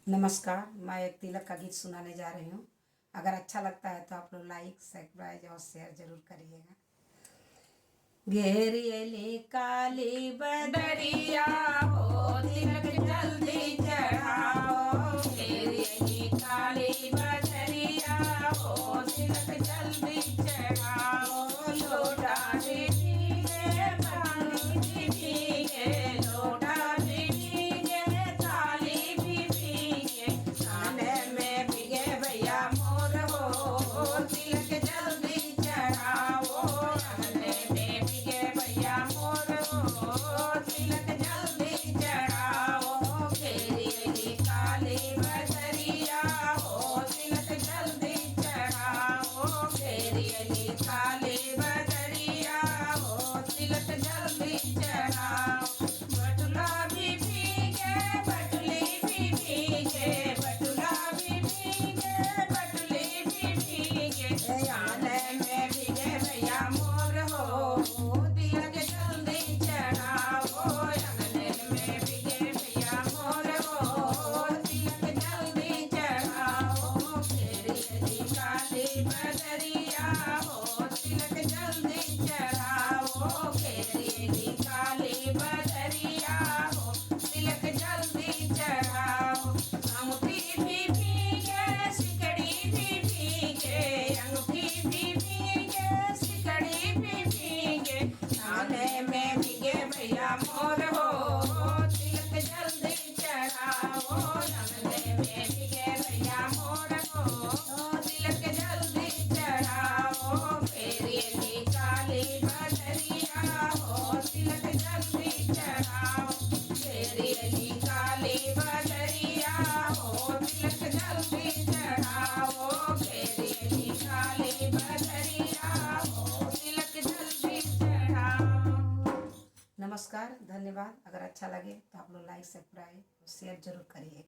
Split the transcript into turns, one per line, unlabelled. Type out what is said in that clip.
नमस्कार, मैं एक तिलक का गीत सुनाने जा रही हूँ। अगर अच्छा लगता है तो आप लोग लाइक सब्सक्राइब और शेयर जरूर करिएगा। घेरियली काली बदरिया हो, तिलक जल्दी चढ़ाओ। घेरियली काली बदरिया हो, तिलक जल्दी चढ़ाओ। लोटा भी भीगे, पानी भी भीगे, लोटा भी भीगे, थाली भी भीगे, खाने में भीगे भैया मोर हो, तिलक जल्दी चढ़ाओ। खाने में भीगे भैया मोर हो, तिलक जल्दी चढ़ाओ। घेरियली काली बदरिया हो, तिलक जल्दी चढ़ाओ। घेरियली काली बदरिया हो, तिलक जल्दी चढ़ाओ। बटुला भी भीगे, बटुली भी भीगे, बटुला भी भीगे, बटुली भी भीगे, आने में भीगे भैया मोर हो, तिलक जल्दी चढ़ाओ। आंगने में भीगे भैया मोर हो, तिलक जल्दी चढ़ाओ। घेरियली काली बदरिया हो, तिलक जल्दी चढ़ाओ। घेरियली काली बदरिया हो, तिलक जल्दी चढ़ाओ। अंगूठी भी भीगे, सिकड़ी भी भीगे, अंगूठी भी भीगे, सिकड़ी भी भीगे, खाने में भीगे भैया मोर हो, तिलक जल्दी चढ़ाओ। आंगने में भीगे भैया मोर हो, तिलक जल्दी चढ़ाओ। घेरियली काली बदरिया हो, तिलक जल्दी चढ़ाओ। घेरियली काली बदरिया हो, तिलक जल्दी चढ़ाओ। घेरियली काली बदरिया हो, तिलक जल्दी चढ़ाओ। नमस्कार, धन्यवाद। अगर अच्छा लगे तो आप लोग लाइक सब्सक्राइब और शेयर जरूर करिए।